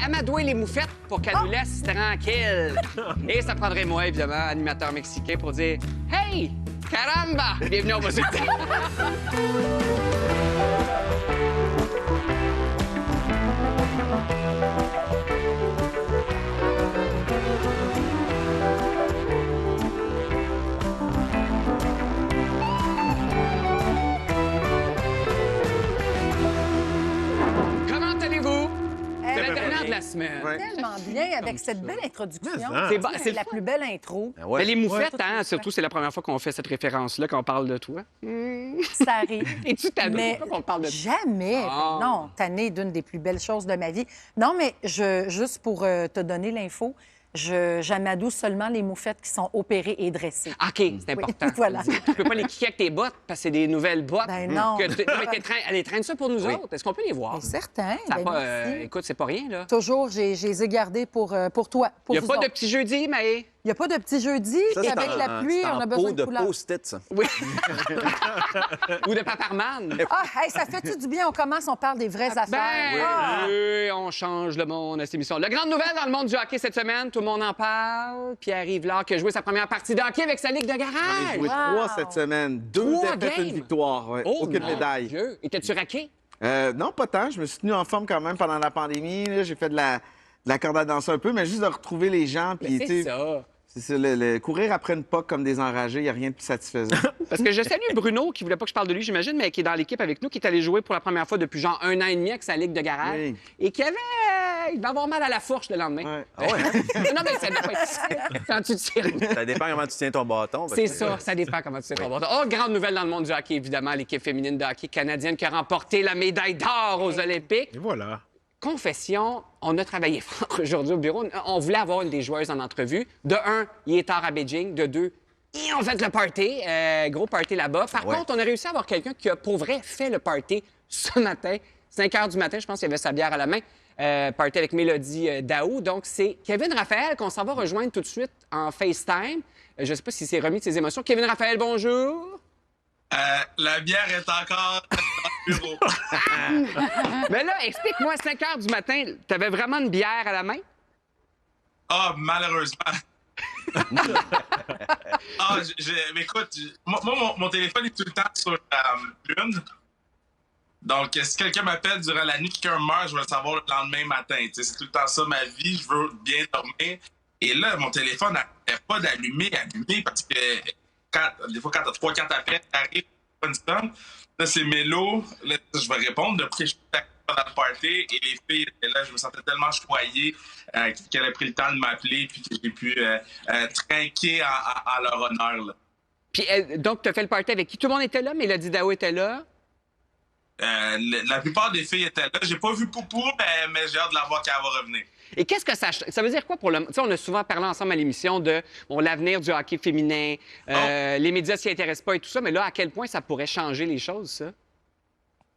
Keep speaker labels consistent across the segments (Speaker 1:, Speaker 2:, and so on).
Speaker 1: amadouer les moufettes pour qu'elles nous laissent tranquilles. Et ça prendrait moi, évidemment, animateur mexicain, pour dire « Hey, caramba! Bienvenue au Buzz. La semaine.
Speaker 2: Ouais.
Speaker 3: Tellement bien avec cette belle introduction.
Speaker 1: C'est
Speaker 3: la plus belle intro.
Speaker 1: Mais les moufettes, hein, surtout, c'est la première fois qu'on fait cette référence-là, qu'on parle de toi.
Speaker 3: Ça arrive.
Speaker 1: Es-tu tanné?
Speaker 3: Mais
Speaker 1: Pourquoi qu'on parle de toi?
Speaker 3: jamais.
Speaker 1: Ah.
Speaker 3: Ben non, tanné d'une des plus belles choses de ma vie. Non, mais juste pour te donner l'info, j'amadoue seulement les moufettes qui sont opérées et dressées.
Speaker 1: OK, c'est important.
Speaker 3: Voilà.
Speaker 1: Tu peux pas les kicker avec tes bottes parce que c'est des nouvelles bottes.
Speaker 3: Ben non.
Speaker 1: Mais elle traîne ça pour nous autres. Est-ce qu'on peut les voir?
Speaker 3: Bien certain.
Speaker 1: Ça a
Speaker 3: Ben
Speaker 1: pas,
Speaker 3: merci.
Speaker 1: écoute, c'est pas rien, là.
Speaker 3: Toujours, je les ai gardés pour toi.
Speaker 1: Il n'y a
Speaker 3: vous
Speaker 1: pas de
Speaker 3: autres.
Speaker 1: petit jeudi, mais...
Speaker 3: Il n'y a pas de petit jeudi.
Speaker 2: Ça,
Speaker 3: Puis
Speaker 2: c'est
Speaker 3: avec la pluie,
Speaker 2: c'est
Speaker 3: on a
Speaker 2: en
Speaker 3: besoin
Speaker 2: peau
Speaker 3: de couleurs.
Speaker 2: post-it, ça.
Speaker 1: Oui. Ou de Paparman.
Speaker 3: Ah, hey, ça fait-tu du bien? On commence, on parle des vraies affaires.
Speaker 1: Ben,
Speaker 3: Ah!
Speaker 1: oui, on change le monde à cette émission. La grande nouvelle dans le monde du hockey cette semaine, tout le monde en parle. Pierre-Yves Lard qui a joué sa première partie de hockey avec sa ligue de
Speaker 2: J'en ai
Speaker 1: garage.
Speaker 2: joué
Speaker 3: Wow.
Speaker 2: 3 cette semaine. 2
Speaker 1: 3
Speaker 2: défaites, une
Speaker 1: games.
Speaker 2: victoire. Ouais.
Speaker 1: Oh,
Speaker 2: Aucune
Speaker 1: mon
Speaker 2: médaille.
Speaker 1: Dieu. Étais-tu raqué?
Speaker 2: Non, pas tant. Je me suis tenu en forme quand même pendant la pandémie. Là. J'ai fait de la corde à danser un peu, mais juste de retrouver les gens. Puis,
Speaker 1: Mais
Speaker 2: tu
Speaker 1: c'est
Speaker 2: sais,
Speaker 1: ça.
Speaker 2: c'est ça, le courir après une POC comme des enragés, il n'y a rien de plus satisfaisant.
Speaker 1: Parce que je salue Bruno, qui voulait pas que je parle de lui, j'imagine, mais qui est dans l'équipe avec nous, qui est allé jouer pour la première fois depuis genre 1 an et demi avec sa ligue de garage.
Speaker 2: Oui.
Speaker 1: Et qui avait... il va avoir mal à la fourche le lendemain.
Speaker 2: Ouais.
Speaker 4: Ah ouais?
Speaker 1: Non, mais ça dépend quand tu tires.
Speaker 4: Ça dépend comment tu tiens ton bâton.
Speaker 1: C'est ça, ça dépend comment tu sais ton bâton. Oh, grande nouvelle dans le monde du hockey, évidemment, l'équipe féminine de hockey canadienne qui a remporté la médaille d'or aux Olympiques.
Speaker 5: Et voilà.
Speaker 1: Confession, on a travaillé fort aujourd'hui au bureau. On voulait avoir une des joueuses en entrevue. De un, il est tard à Beijing. De deux, ils ont fait le party. Gros party là-bas. Par
Speaker 4: Ouais.
Speaker 1: contre, on a réussi à avoir quelqu'un qui a pour vrai fait le party ce matin. 5 h du matin, je pense qu'il avait sa bière à la main. Party avec Mélodie Daou. Donc, c'est Kevin Raphaël qu'on s'en va rejoindre tout de suite en FaceTime. Je ne sais pas s'il s'est remis de ses émotions. Kevin Raphaël, bonjour.
Speaker 6: La bière est encore dans le bureau.
Speaker 1: Mais là, explique-moi, 5 h du matin, tu avais vraiment une bière à la main?
Speaker 6: Ah, malheureusement. Mais écoute, mon téléphone est tout le temps sur lune. Donc, si quelqu'un m'appelle durant la nuit, quelqu'un meurt, je vais le savoir le lendemain matin. Tu sais, c'est tout le temps ça ma vie, je veux bien dormir. Et là, mon téléphone n'arrête pas d'allumer parce que des fois, quand tu as 3-4 appels, t'arrives, pas une sonne. Là, c'est Mélo. Là, je vais répondre. Depuis que je suis dans le party, et les filles étaient là, je me sentais tellement choyé qu'elle a pris le temps de m'appeler puis que j'ai pu trinquer en leur honneur. Là.
Speaker 1: Puis, donc, tu as fait le party avec qui? Tout le monde était là, Mélodie Daou était là.
Speaker 6: La plupart des filles étaient là. J'ai pas vu Poupou, mais j'ai hâte de la voir quand elle va revenir.
Speaker 1: Et qu'est-ce que ça veut dire quoi pour le... Tu sais, on a souvent parlé ensemble à l'émission de l'avenir du hockey féminin, les médias s'y intéressent pas et tout ça, mais là, à quel point ça pourrait changer les choses, ça?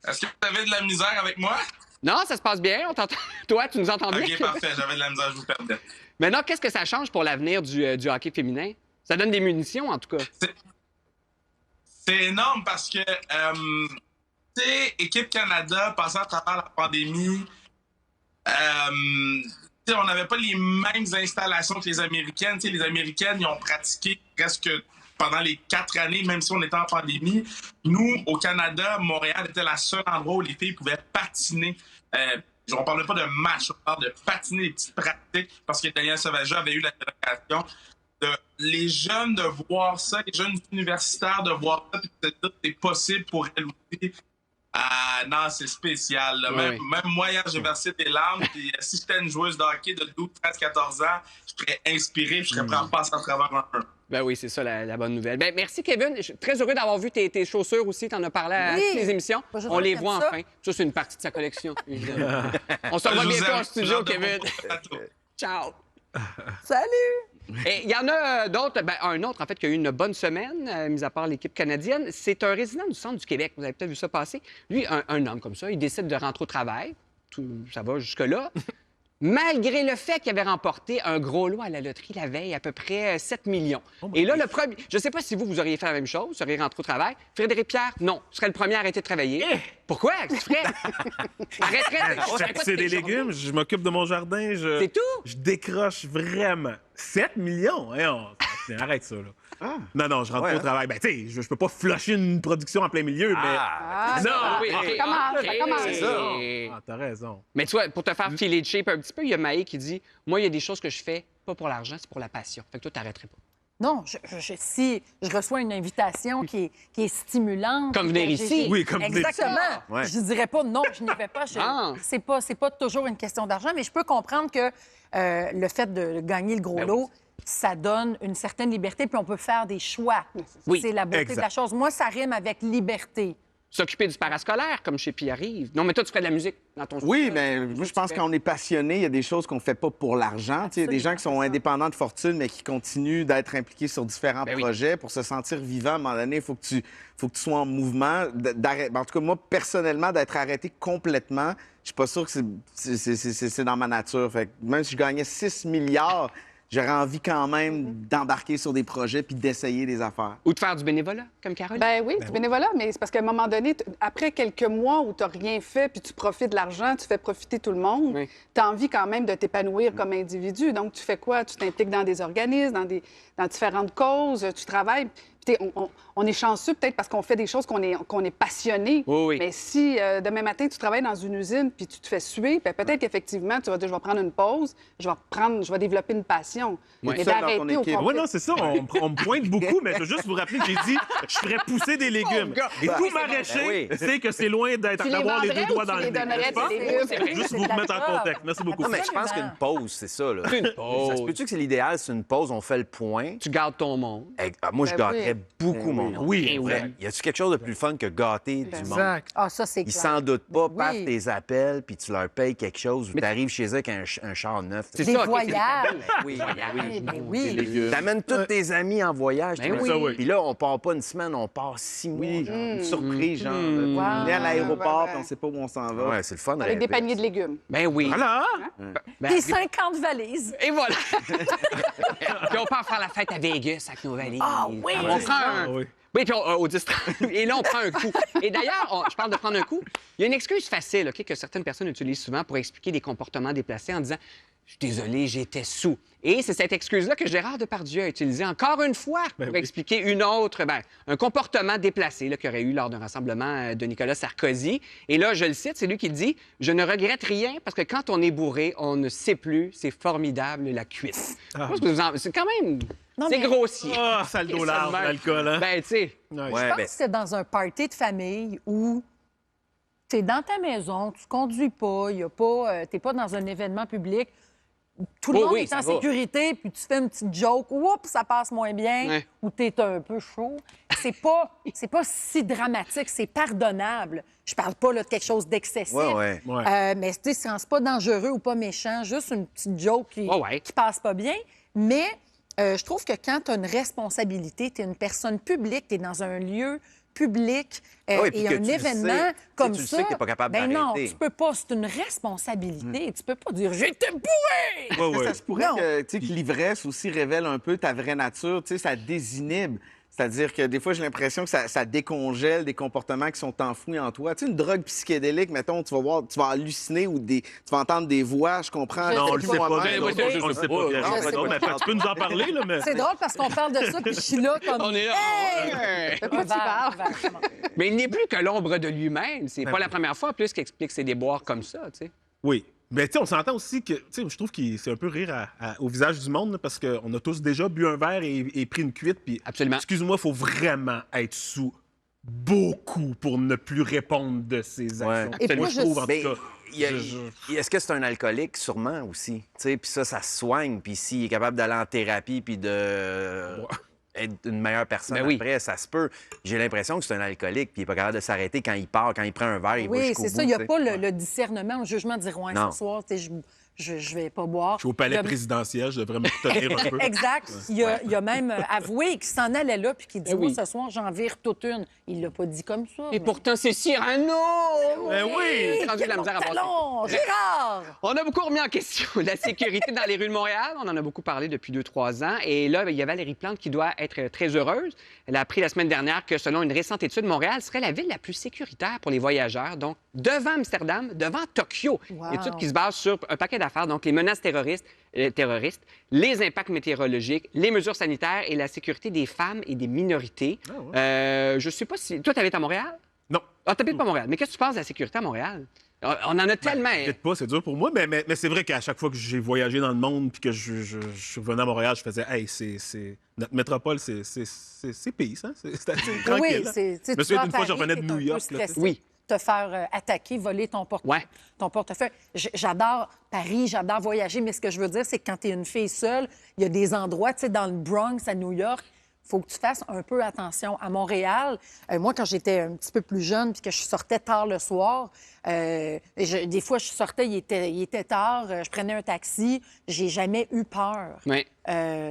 Speaker 6: Est-ce que tu avais de la misère avec moi?
Speaker 1: Non, ça se passe bien, on t'entend. Toi, tu nous entends bien?
Speaker 6: OK, parfait. J'avais de la misère, je vous perdais.
Speaker 1: Maintenant, qu'est-ce que ça change pour l'avenir du hockey féminin? Ça donne des munitions, en tout cas.
Speaker 6: C'est énorme parce que, tu sais, Équipe Canada, passant à travers la pandémie, on n'avait pas les mêmes installations que les Américaines. T'sais, les Américaines, ils ont pratiqué presque pendant les 4 années, même si on était en pandémie. Nous, au Canada, Montréal était le seul endroit où les filles pouvaient patiner. On ne parlait pas de match, on parle de patiner, des petites pratiques, parce que Daniel Sauvageau avait eu la délégation. Les jeunes de voir ça, les jeunes universitaires de voir ça, puis de se dire que c'est possible pour elles aussi. Non, c'est spécial. Là.
Speaker 1: Oui.
Speaker 6: Même moi, hier, j'ai versé des larmes. Puis, si j'étais une joueuse de hockey de 12, 13, 14 ans, je serais inspiré, je serais prêt à passer à travers un peu.
Speaker 1: Ben oui, c'est ça la bonne nouvelle. Ben merci, Kevin. Je suis très heureux d'avoir vu tes chaussures aussi. Tu en as parlé à
Speaker 3: Oui.
Speaker 1: toutes les émissions.
Speaker 3: Pas juste
Speaker 1: On les
Speaker 3: comme
Speaker 1: voit
Speaker 3: ça.
Speaker 1: enfin. Ça, c'est une partie de sa collection, évidemment. On se revoit
Speaker 6: Je vous
Speaker 1: bientôt
Speaker 6: aime.
Speaker 1: en studio,
Speaker 6: J'ai hâte de
Speaker 1: Kevin.
Speaker 6: vous plateau.
Speaker 1: Ciao.
Speaker 3: Salut!
Speaker 1: Et il y en a d'autres, un autre en fait qui a eu une bonne semaine, mis à part l'équipe canadienne. C'est un résident du centre du Québec. Vous avez peut-être vu ça passer. Lui, un homme comme ça, il décide de rentrer au travail. Ça va jusque-là. malgré le fait qu'il avait remporté un gros lot à la loterie la veille, à peu près 7 millions. Et là, le premier... Je ne sais pas si vous auriez fait la même chose, vous auriez rentré au travail. Frédéric Pierre, non, tu serais le premier à arrêter de travailler. Pourquoi? Qu'est-ce que tu ferais? Arrêterais de...
Speaker 5: C'est des légumes, je m'occupe de mon jardin,
Speaker 1: C'est tout?
Speaker 5: je décroche vraiment. 7 millions? Arrête ça, là. Non, je rentre pas au travail. Ben, tu sais, je peux pas flusher une production en plein milieu, mais...
Speaker 1: Non, oui, OK.
Speaker 7: Ça commence.
Speaker 5: C'est ça. T'as raison.
Speaker 1: Mais tu vois, pour te faire filer de shape un petit peu, il y a Maë qui dit « Moi, il y a des choses que je fais pas pour l'argent, c'est pour la passion. » Fait que toi, t'arrêterais pas.
Speaker 3: Non, si je reçois une invitation qui est stimulante...
Speaker 1: Comme venir ici.
Speaker 5: Oui, comme venir ici.
Speaker 3: Exactement.
Speaker 4: Ouais.
Speaker 3: Je ne dirais pas non, je n'y vais pas. C'est pas toujours une question d'argent, mais je peux comprendre que le fait de gagner le gros lot, ça donne une certaine liberté, puis on peut faire des choix.
Speaker 1: Oui,
Speaker 3: C'est la beauté
Speaker 5: exact.
Speaker 3: de la chose. Moi, ça rime avec liberté.
Speaker 1: S'occuper du parascolaire, comme chez Pierre-Yves. Non, mais toi, tu ferais de la musique dans ton
Speaker 2: Oui,
Speaker 1: studio.
Speaker 2: mais moi, je pense que quand on est passionné, il y a des choses qu'on fait pas pour l'argent. Tu sais, il y a des gens qui sont indépendants de fortune, mais qui continuent d'être impliqués sur différents
Speaker 1: Ben oui.
Speaker 2: projets. Pour se sentir vivant, à un moment donné, il faut que tu sois en mouvement. En tout cas, moi, personnellement, d'être arrêté complètement, je suis pas sûr que c'est dans ma nature. Fait que même si je gagnais 6 milliards, j'aurais envie quand même d'embarquer sur des projets puis d'essayer des affaires.
Speaker 1: Ou de faire du bénévolat, comme Caroline.
Speaker 7: Ben oui, du bénévolat, mais c'est parce qu'à un moment donné, après quelques mois où tu n'as rien fait puis tu profites de l'argent, tu fais profiter tout le monde,
Speaker 1: Oui.
Speaker 7: tu as envie quand même de t'épanouir comme individu. Donc, tu fais quoi? Tu t'impliques dans des organismes, dans différentes causes, tu travailles. Puis, on est chanceux peut-être parce qu'on fait des choses qu'on est passionné.
Speaker 1: Oui, oui.
Speaker 7: Mais si demain matin, tu travailles dans une usine puis tu te fais suer, ben, peut-être qu'effectivement, tu vas dire, je vais prendre une pause, je vais développer une passion.
Speaker 2: Ouais.
Speaker 7: Mais
Speaker 2: Seul dans ton
Speaker 7: d'arrêter au
Speaker 2: équipe.
Speaker 7: complet.
Speaker 5: Oui, non, c'est ça. On me pointe beaucoup, mais je veux juste vous rappeler que j'ai dit je ferais pousser des légumes. Et tout maraîcher,
Speaker 4: Ben oui.
Speaker 5: c'est que c'est loin
Speaker 7: Tu les
Speaker 5: d'avoir les
Speaker 7: vendrais
Speaker 5: deux
Speaker 7: ou
Speaker 5: doigts
Speaker 7: tu
Speaker 5: dans
Speaker 7: les
Speaker 5: le nez.
Speaker 7: donnerais,
Speaker 5: Pas?
Speaker 7: tes légumes?
Speaker 3: C'est
Speaker 5: Juste
Speaker 3: c'est
Speaker 5: vous
Speaker 3: de la
Speaker 5: remettre en
Speaker 3: job.
Speaker 5: contexte. Merci beaucoup.
Speaker 4: Non, mais je pense
Speaker 3: Absolument.
Speaker 4: qu'une pause, c'est ça, là.
Speaker 1: Une pause.
Speaker 4: Ça se peut-tu que c'est l'idéal, c'est une pause, on fait le point?
Speaker 1: Tu gardes ton monde.
Speaker 4: Moi, je
Speaker 7: Ben oui.
Speaker 4: gâterais beaucoup mon monde.
Speaker 5: Oui,
Speaker 1: Eh
Speaker 5: vrai.
Speaker 1: oui.
Speaker 4: Y a-tu quelque chose de plus fun que gâter du monde?
Speaker 5: Exact.
Speaker 3: Ah, ça, c'est
Speaker 4: Ils
Speaker 3: clair.
Speaker 4: s'en doutent pas,
Speaker 3: Oui.
Speaker 4: partent tes appels, puis tu leur payes quelque chose, ou
Speaker 1: Mais-
Speaker 4: t'arrives chez eux avec un char neuf.
Speaker 1: C'est
Speaker 3: Des
Speaker 1: ça, OK,
Speaker 3: voyages.
Speaker 4: Oui,
Speaker 3: Eh ben
Speaker 2: Des
Speaker 3: oui.
Speaker 2: légumes.
Speaker 4: T'amènes tous tes amis en voyage.
Speaker 1: Ben
Speaker 4: tu
Speaker 1: oui.
Speaker 5: Ça, oui.
Speaker 4: Puis là, on part pas une semaine, on part 6 mois.
Speaker 2: Oui,
Speaker 4: genre.
Speaker 2: une surprise, genre.
Speaker 1: Mmh.
Speaker 2: On est à l'aéroport,
Speaker 7: Ouais.
Speaker 2: puis on sait pas où on s'en va.
Speaker 4: Ouais, c'est le fun. de
Speaker 7: Avec des
Speaker 4: rêver.
Speaker 7: paniers de légumes.
Speaker 1: Ben oui.
Speaker 5: Voilà.
Speaker 1: Ben,
Speaker 3: Des 50 valises.
Speaker 1: Et voilà. Puis on part faire la fête à Vegas avec nos valises.
Speaker 3: Ah oui!
Speaker 1: On prend un...
Speaker 5: Ah oui.
Speaker 1: Oui, puis au 10-30. Et là, on prend un coup. Et d'ailleurs, je parle de prendre un coup. Il y a une excuse facile, OK, que certaines personnes utilisent souvent pour expliquer des comportements déplacés en disant « Je suis désolé, j'étais sous ». Et c'est cette excuse-là que Gérard Depardieu a utilisée encore une fois pour
Speaker 5: oui.
Speaker 1: expliquer une autre, un comportement déplacé qu'il aurait eu lors d'un rassemblement de Nicolas Sarkozy. Et là, je le cite, c'est lui qui le dit « Je ne regrette rien parce que quand on est bourré, on ne sait plus, c'est formidable la cuite ». C'est quand même...
Speaker 3: Non,
Speaker 1: C'est
Speaker 3: mais-
Speaker 1: grossier.
Speaker 5: Ah, ça le dos large, l'alcool, hein?
Speaker 1: Ben, tu sais...
Speaker 5: Ouais.
Speaker 4: Ouais,
Speaker 3: Je pense
Speaker 4: ben,
Speaker 3: que c'est dans un party de famille où tu es dans ta maison, tu conduis pas, t'es pas dans un événement public. Tout le
Speaker 1: Oh
Speaker 3: monde
Speaker 1: oui,
Speaker 3: est
Speaker 1: ça
Speaker 3: en
Speaker 1: va.
Speaker 3: sécurité, puis tu fais une petite joke, oups, ça passe moins bien,
Speaker 1: Ouais.
Speaker 3: ou tu es un peu chaud. C'est pas si dramatique, c'est pardonnable. Je parle pas là, de quelque chose d'excessif.
Speaker 4: ouais.
Speaker 5: Ouais.
Speaker 3: Mais tu sais, c'est pas dangereux ou pas méchant, juste une petite joke qui passe pas bien. Mais je trouve que quand tu as une responsabilité, tu es une personne publique, tu es dans un lieu public
Speaker 4: Oui, puis
Speaker 3: et
Speaker 4: que
Speaker 3: un
Speaker 4: tu le
Speaker 3: événement
Speaker 4: sais.
Speaker 3: comme
Speaker 4: Tu le
Speaker 3: ça.
Speaker 4: sais que t'es pas capable
Speaker 3: ben non,
Speaker 4: d'arrêter.
Speaker 3: tu peux pas, c'est une responsabilité. Tu peux pas dire j'étais bourré.
Speaker 5: Ouais, ouais.
Speaker 2: Ça se pourrait
Speaker 3: Non.
Speaker 2: que, tu sais, que l'ivresse aussi révèle un peu ta vraie nature. Tu sais, ça désinhibe. C'est-à-dire que des fois, j'ai l'impression que ça décongèle des comportements qui sont enfouis en toi. Tu sais, une drogue psychédélique, mettons, tu vas halluciner ou tu vas entendre des voix, je comprends.
Speaker 5: Non, on le
Speaker 7: sais
Speaker 5: sait pas.
Speaker 2: moi-même.
Speaker 5: Pierre.
Speaker 1: Ouais, ouais,
Speaker 5: On le sait pas, Pierre.
Speaker 2: non,
Speaker 5: Non,
Speaker 2: c'est pas.
Speaker 5: mais tu peux nous en parler, là, mais...
Speaker 3: C'est drôle parce qu'on parle de ça, puis je suis là comme.
Speaker 1: On est là.
Speaker 3: Hey!
Speaker 7: De quoi tu parles?
Speaker 1: Mais il n'est plus que l'ombre de lui-même. C'est pas la première fois, en plus, qu'il explique ses déboires comme ça, tu sais.
Speaker 5: Oui. Mais tu sais, on s'entend aussi que, tu sais, je trouve que c'est un peu rire au visage du monde, là, parce qu'on a tous déjà bu un verre et pris une cuite. Puis,
Speaker 1: Absolument.
Speaker 5: excuse-moi, il faut vraiment être sous beaucoup pour ne plus répondre de ses
Speaker 4: Ouais.
Speaker 5: actions.
Speaker 3: Et
Speaker 5: Moi,
Speaker 3: puis
Speaker 5: je trouve, en
Speaker 4: Mais
Speaker 5: tout cas.
Speaker 4: est-ce que c'est un alcoolique? Sûrement aussi. Tu sais, puis ça se soigne. Puis s'il est capable d'aller en thérapie puis de être une meilleure personne
Speaker 1: Ben oui.
Speaker 4: après, ça se peut. J'ai l'impression que c'est un alcoolique puis il est pas capable de s'arrêter quand il part, quand il prend un verre, il va
Speaker 3: Oui,
Speaker 4: jusqu'au
Speaker 3: c'est
Speaker 4: bout.
Speaker 3: ça. Il n'y a
Speaker 4: tu sais.
Speaker 3: pas le discernement, le jugement de dire ouais,
Speaker 4: Non.
Speaker 3: ce soir, tu sais, je vais pas boire.
Speaker 5: Je suis au palais
Speaker 3: Le-
Speaker 5: présidentiel, je devrais me tenir un peu.
Speaker 3: Exact. Il a même avoué qu'il s'en allait là puis qu'il dit,
Speaker 1: oui.
Speaker 3: moi, ce soir, j'en vire toute une. Il l'a pas dit comme ça.
Speaker 1: Et
Speaker 3: mais-
Speaker 1: pourtant, c'est Cyrano!
Speaker 5: Ben oui!
Speaker 1: Rendu de la misère à passer.
Speaker 3: Talon, Gérard!
Speaker 1: On a beaucoup remis en question la sécurité dans les rues de Montréal. On en a beaucoup parlé depuis 2-3 ans. Et là, il y a Valérie Plante qui doit être très heureuse. Elle a appris la semaine dernière que, selon une récente étude, Montréal serait la ville la plus sécuritaire pour les voyageurs. Donc, devant Amsterdam, devant Tokyo.
Speaker 3: Wow.
Speaker 1: Étude qui se base sur un paquet d'affaires. Donc, les menaces terroristes, les impacts météorologiques, les mesures sanitaires et la sécurité des femmes et des minorités. Je sais pas si... Toi, tu habites à Montréal?
Speaker 5: Non.
Speaker 1: Ah, tu habites pas à Montréal. Mais qu'est-ce que tu penses de la sécurité à Montréal? On en a tellement...
Speaker 5: Peut-être pas, c'est dur pour moi, mais c'est vrai qu'à chaque fois que j'ai voyagé dans le monde puis que je suis revenu à Montréal, je faisais, hey, notre métropole, c'est pisse, hein? C'est assez tranquille.
Speaker 3: Oui, c'est...
Speaker 5: Je me souviens d'une fois, je revenais de New York. Là,
Speaker 1: Oui.
Speaker 3: Te faire attaquer, voler ton portefeuille. J'adore Paris, j'adore voyager, mais ce que je veux dire, c'est que quand tu es une fille seule, il y a des endroits, tu sais, dans le Bronx, à New York, il faut que tu fasses un peu attention. À Montréal, moi, quand j'étais un petit peu plus jeune puis que je sortais tard le soir, des fois, je sortais, il était tard, je prenais un taxi, j'ai jamais eu peur.
Speaker 1: Oui.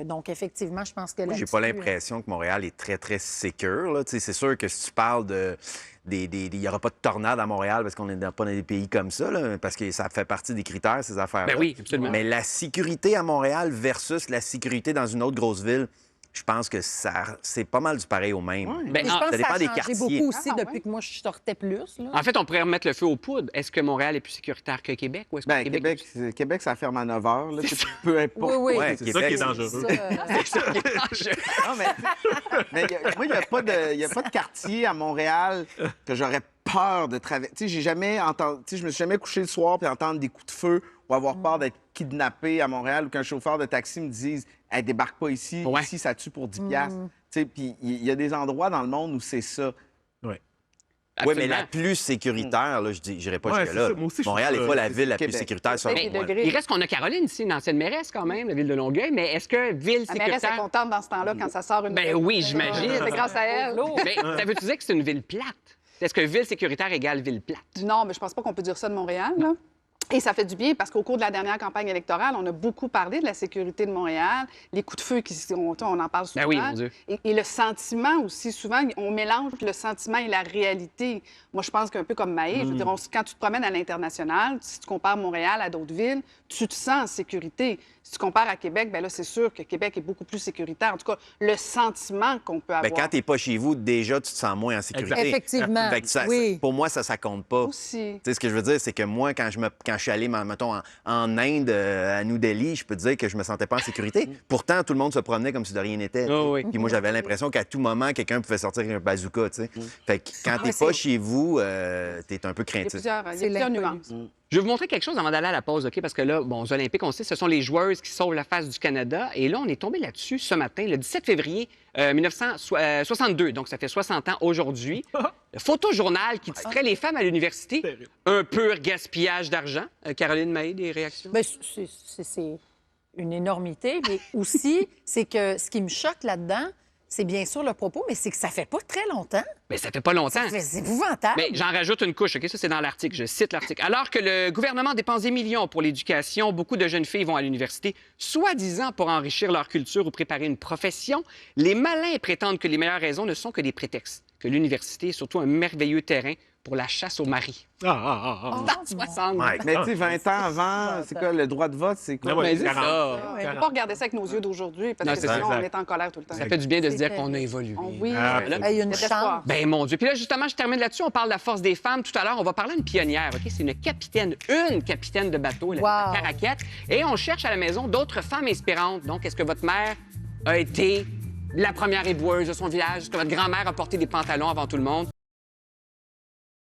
Speaker 3: Donc, effectivement, je pense que
Speaker 4: Moi, j'ai
Speaker 3: là-dessus,
Speaker 4: pas l'impression que Montréal est très, très sécure. Là. Tu sais, c'est sûr que si tu parles il n'y aura pas de tornade à Montréal parce qu'on n'est pas dans des pays comme ça, là, parce que ça fait partie des critères, ces affaires-là.
Speaker 1: Ben oui, absolument.
Speaker 4: Mais la sécurité à Montréal versus la sécurité dans une autre grosse ville, je pense que c'est pas mal du pareil au même.
Speaker 1: Ben,
Speaker 3: je pense
Speaker 4: ça
Speaker 3: que
Speaker 4: dépend
Speaker 3: ça a
Speaker 4: des
Speaker 3: changé
Speaker 4: quartiers.
Speaker 3: beaucoup aussi
Speaker 7: Ah,
Speaker 3: depuis
Speaker 7: ouais.
Speaker 3: que moi, je sortais plus. Là.
Speaker 1: En fait, on pourrait remettre le feu aux poudres. Est-ce que Montréal est plus sécuritaire que Québec? Ou est-ce que
Speaker 2: Ben, Québec, ça ferme à 9 h. Là, peu importe.
Speaker 3: Oui, oui.
Speaker 4: Ouais,
Speaker 5: C'est ça qui est
Speaker 4: Québec,
Speaker 5: dangereux.
Speaker 2: Non, mais moi, il n'y a pas de quartier à Montréal que j'aurais peur de traverser. Tu sais, j'ai jamais entendu... Tu sais, je me suis jamais couché le soir puis entendre des coups de feu ou avoir peur d'être kidnappé à Montréal ou qu'un chauffeur de taxi me dise « Hey, débarque pas ici.
Speaker 1: Ouais.
Speaker 2: Ici, ça tue pour 10 piastres. Tu sais, puis il y a des endroits dans le monde où c'est ça.
Speaker 4: Oui, mais la plus sécuritaire, là, je n'irai pas
Speaker 5: Ouais,
Speaker 4: jusque-là.
Speaker 5: c'est ça. Moi aussi, je
Speaker 4: Montréal
Speaker 5: trouve
Speaker 4: n'est pas
Speaker 5: ça-
Speaker 4: la ville la plus
Speaker 2: Québec.
Speaker 4: sécuritaire, selon
Speaker 7: Des
Speaker 4: moi.
Speaker 7: degrés.
Speaker 1: Il reste qu'on a Caroline ici, une ancienne mairesse quand même, la ville de Longueuil, mais est-ce que ville
Speaker 7: La mairesse est
Speaker 1: sécuritaire...
Speaker 7: contente dans ce temps-là quand ça sort une.
Speaker 1: Ben oui, j'imagine.
Speaker 7: C'est grâce à elle.
Speaker 1: Mais ça veut-tu dire que c'est une ville plate? Est-ce que ville sécuritaire égale ville plate?
Speaker 7: Non, mais je pense pas qu'on peut dire ça de Montréal, là. Et ça fait du bien parce qu'au cours de la dernière campagne électorale, on a beaucoup parlé de la sécurité de Montréal, les coups de feu, on en parle souvent.
Speaker 1: Ben oui, mon Dieu.
Speaker 7: Et le sentiment aussi, souvent, on mélange le sentiment et la réalité. Moi, je pense qu'un peu comme Maë, je veux dire, quand tu te promènes à l'international, si tu compares Montréal à d'autres villes, tu te sens en sécurité. Si tu compares à Québec, bien là, c'est sûr que Québec est beaucoup plus sécuritaire. En tout cas, le sentiment qu'on peut avoir.
Speaker 4: Ben, quand tu n'es pas chez vous, déjà, tu te sens moins en sécurité.
Speaker 3: Effectivement,
Speaker 4: Fait que
Speaker 3: oui.
Speaker 4: Pour moi, ça compte pas.
Speaker 7: Aussi.
Speaker 4: Tu sais, ce que je veux dire, c'est que moi, quand je suis allé, mettons, en Inde, à New Delhi, je peux te dire que je me sentais pas en sécurité. Pourtant, tout le monde se promenait comme si de rien n'était.
Speaker 1: Oh oui.
Speaker 4: Puis moi, j'avais l'impression qu'à tout moment, quelqu'un pouvait sortir avec un bazooka, tu sais. Fait que quand t'es
Speaker 3: c'est-
Speaker 4: pas chez vous, t'es un peu
Speaker 7: Il y a
Speaker 4: craintif.
Speaker 7: plusieurs,
Speaker 3: C'est l'inconnu.
Speaker 7: nuances.
Speaker 1: Je vais vous montrer quelque chose avant d'aller à la pause, OK? Parce que là, bon, aux Olympiques, on sait, ce sont les joueuses qui sauvent la face du Canada. Et là, on est tombé là-dessus ce matin, le 17 février 1962. Donc, ça fait 60 ans aujourd'hui. Le photojournal qui titrait Les femmes à l'université.
Speaker 5: Terrible.
Speaker 1: Un pur gaspillage d'argent. Caroline Maé, des réactions?
Speaker 3: Ben, c'est une énormité, mais aussi, c'est que ce qui me choque là-dedans, c'est bien sûr le propos, mais c'est que ça fait pas très longtemps.
Speaker 1: Mais ça fait pas longtemps.
Speaker 3: C'est épouvantable.
Speaker 1: Mais j'en rajoute une couche, OK? Ça, c'est dans l'article. Je cite l'article. Alors que le gouvernement dépense des millions pour l'éducation, beaucoup de jeunes filles vont à l'université, soi-disant pour enrichir leur culture ou préparer une profession. Les malins prétendent que les meilleures raisons ne sont que des prétextes, que l'université est surtout un merveilleux terrain pour la chasse au mari. Dans 60.
Speaker 4: Mike.
Speaker 2: Mais tu sais, 20 ans avant, c'est quoi, le droit de vote, c'est quoi?
Speaker 5: Ah ouais,
Speaker 1: Mais c'est
Speaker 5: 40.
Speaker 1: ça.
Speaker 7: On ne peut pas regarder ça avec nos yeux d'aujourd'hui parce
Speaker 1: Non,
Speaker 7: que
Speaker 1: c'est
Speaker 7: sinon,
Speaker 5: ça.
Speaker 7: on est en colère tout le temps.
Speaker 1: Ça fait du bien de se
Speaker 3: C'est
Speaker 1: dire qu'on a
Speaker 3: terrible.
Speaker 1: évolué.
Speaker 7: Oui,
Speaker 5: Ah,
Speaker 7: là,
Speaker 3: Hey, une
Speaker 7: il y a de l'espoir.
Speaker 3: chance.
Speaker 1: Ben mon Dieu. Puis là, justement, je termine là-dessus. On parle de la force des femmes. Tout à l'heure, on va parler d'une pionnière, OK? C'est une capitaine de bateau, elle
Speaker 3: Wow.
Speaker 1: est à Caraquette. Et on cherche à la maison d'autres femmes inspirantes. Donc, est-ce que votre mère a été la première éboueuse de son village? Est-ce que votre grand-mère a porté des pantalons avant tout le monde?